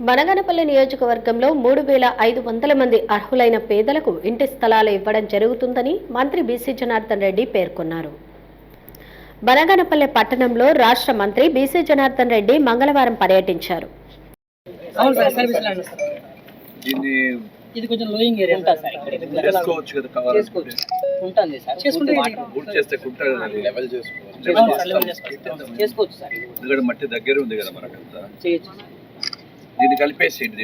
బనగానపల్లి నియోజకవర్గంలో 3,500 మంది అర్హులైన పేదలకు ఇంటి స్థలాలు ఇవ్వడం జరుగుతుందని మంత్రి బీసీ జనార్దన్ రెడ్డి పేర్కొన్నారు. బనగానపల్లి పట్టణంలో రాష్ట్ర మంత్రి బీసీ జనార్దన్ రెడ్డి మంగళవారం పర్యటించారు. దీన్ని కలిపేసేయండి.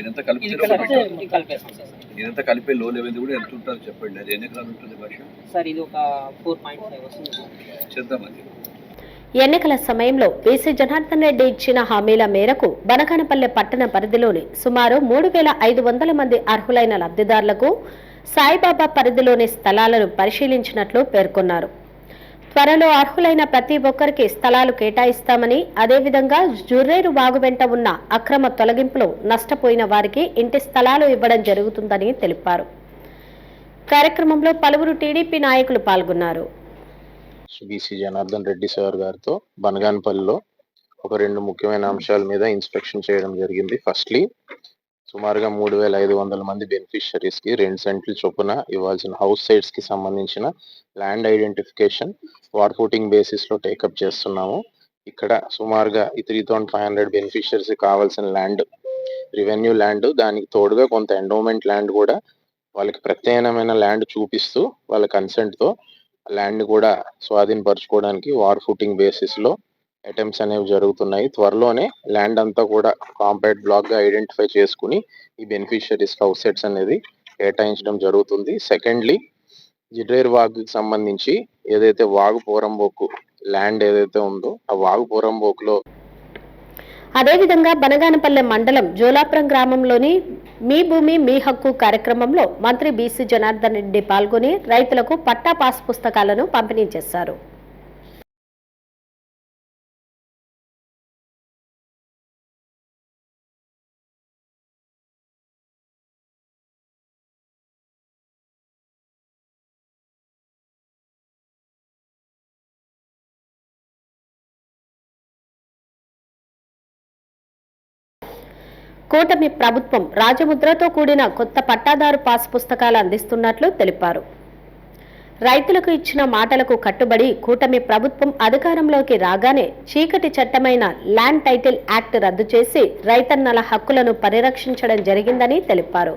దీనంతా కలిపే లో లెవెల్ కూడా ఎంత ఉంటుందో చెప్పండి. అది ఎన్ని ఎకరాలు ఉంటుంది భాష? సార్ ఇది ఒక 4.5 వస్తుంది. చేద్దామండి. ఎన్నికల సమయంలో బీసీ జనార్దన్ రెడ్డి ఇచ్చిన హామీల మేరకు బనగానపల్లె పట్టణ పరిధిలోని సుమారు 3,500 మంది అర్హులైన లబ్ధిదారులకు సాయిబాబా పరిధిలోని స్థలాలను పరిశీలించినట్లు పేర్కొన్నారు. త్వరలో అర్హులైన ప్రతి ఒక్కరికి స్థలాలు కేటాయిస్తామని, అదేవిధంగా జుర్రేరు వాగు వెంట ఉన్న అక్రమ తొలగింపులో నష్టపోయిన వారికి ఇంటి స్థలాలు ఇవ్వడం జరుగుతుందని తెలిపారు. కార్యక్రమంలో పలువురు టీడీపీ నాయకులు పాల్గొన్నారు. బీసీ జనార్దన్ రెడ్డి సార్ గారితో బనగానపల్లిలో ఒక 2 ముఖ్యమైన అంశాల మీద ఇన్స్పెక్షన్ చేయడం జరిగింది. ఫస్ట్లీ సుమారుగా 3,500 మంది బెనిఫిషరీస్ కి 2 సెంట్లు చొప్పున ఇవ్వాల్సిన హౌస్ సైట్స్ కి సంబంధించిన land identification war footing basis లో టేకప్ చేస్తున్నాము. ఇక్కడ సుమారుగా 3,500 బెనిఫిషరీస్ కావాల్సిన ల్యాండ్ రెవెన్యూ ల్యాండ్, దానికి తోడుగా కొంత ఎండోమెంట్ ల్యాండ్ కూడా వాళ్ళకి ప్రత్యేకమైన ల్యాండ్ చూపిస్తూ వాళ్ళ కన్సెంట్ తో ల్యాండ్ కూడా స్వాధీనపరచుకోవడానికి వార్ ఫూటింగ్ బేసిస్ లో అటెంప్ట్స్ అనేవి జరుగుతున్నాయి. త్వరలోనే ల్యాండ్ అంతా కూడా కాంపాక్ట్ బ్లాక్ గా ఐడెంటిఫై చేసుకుని ఈ బెనిఫిషరీస్ హౌస్ సెట్స్ అనేది కేటాయించడం జరుగుతుంది. సెకండ్లీ జిడ్రేర్ వాగుకి సంబంధించి ఏదైతే వాగు పోరంబోకు ల్యాండ్ ఏదైతే ఉందో ఆ వాగు పోరంబోకులో అదేవిధంగా బనగానపల్లె మండలం జోలాపురం గ్రామంలోని మీ భూమి మీ హక్కు కార్యక్రమంలో మంత్రి బీసీ జనార్దన్ రెడ్డి పాల్గొని రైతులకు పట్టా పాస్ పుస్తకాలను పంపిణీ చేశారు. కూటమి ప్రభుత్వం రాజముద్రతో కూడిన కొత్త పట్టాదారు పాస్ పుస్తకాలు అందిస్తున్నట్లు తెలిపారు. రైతులకు ఇచ్చిన మాటలకు కట్టుబడి కూటమి ప్రభుత్వం అధికారంలోకి రాగానే చీకటి చట్టమైన ల్యాండ్ టైటిల్ యాక్ట్ రద్దు చేసి రైతన్నల హక్కులను పరిరక్షించడం జరిగిందని తెలిపారు.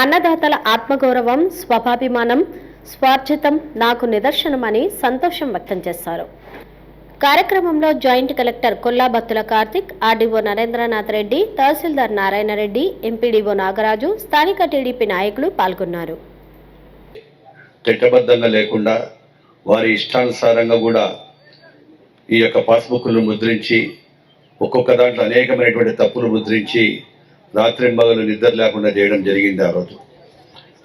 అన్నదాతల ఆత్మగౌరవం, స్వాభిమానం, స్వార్జితం నాకు నిదర్శనమని సంతోషం వ్యక్తం చేశారు. కార్యక్రమంలో joint collector Kollabathula Karthik, RDO Narendranath Reddy, తహసీల్దార్ నారాయణ రెడ్డి, ఎంపీడీఓ నాగరాజు, స్థానిక టీడీపీ నాయకులు పాల్గొన్నారు. చట్టబద్ధంగా లేకుండా వారి ఇష్టానుసారంగా కూడా ఈ యొక్క పాస్బుక్లను ముద్రించి ఒక్కొక్క దాంట్లో అనేకమైనటువంటి తప్పులు ముద్రించి రాత్రింబగలు నిద్ర లేకుండా చేయడం జరిగింది ఆ రోజు.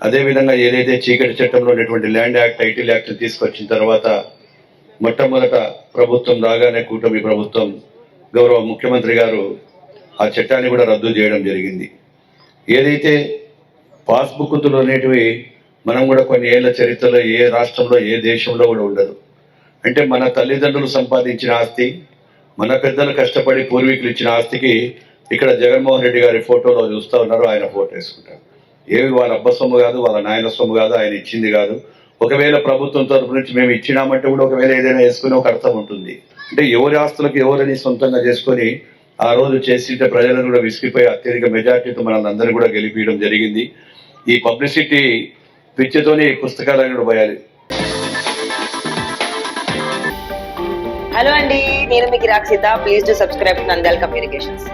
అదేవిధంగా ఏదైతే చీకటి చట్టంలో ఉన్నటువంటి ల్యాండ్ యాక్ట్, టైటిల్ యాక్ట్ తీసుకొచ్చిన తర్వాత మొట్టమొదట ప్రభుత్వం రాగానే కూటమి ప్రభుత్వం గౌరవ ముఖ్యమంత్రి గారు ఆ చట్టాన్ని కూడా రద్దు చేయడం జరిగింది. ఏదైతే పాస్బుక్లు అనేటివి మనం కూడా కొన్ని ఏళ్ల చరిత్రలో ఏ రాష్ట్రంలో ఏ దేశంలో కూడా ఉండదు. అంటే మన తల్లిదండ్రులు సంపాదించిన ఆస్తి, మన పెద్దలు కష్టపడి పూర్వీకులు ఇచ్చిన ఆస్తికి ఇక్కడ జగన్మోహన్ రెడ్డి గారి ఫోటోలో చూస్తూ ఉన్నారు. ఆయన ఫోటో వేసుకుంటారు. ఏవి వాళ్ళ అబ్బ సొమ్ము కాదు, వాళ్ళ నాయన సొమ్ము కాదు, ఆయన ఇచ్చింది కాదు. ఒకవేళ ప్రభుత్వం తరపు నుంచి మేము ఇచ్చినామంటే కూడా ఒకవేళ ఏదైనా వేసుకుని ఒక అర్థం ఉంటుంది. అంటే ఎవరి ఆస్తులకు ఎవరిని సొంతంగా చేసుకొని ఆ రోజు చేసింటే ప్రజలను కూడా విసిగిపోయి అత్యధిక మెజార్టీతో మనల్ని అందరూ కూడా గెలిపించడం జరిగింది. ఈ పబ్లిసిటీ పిచ్చితోనే ఈ పుస్తకాలను కూడా పోయాలి. హలో అండి, నేను మీకు Rakshitha. Please do subscribe Nandyal communications.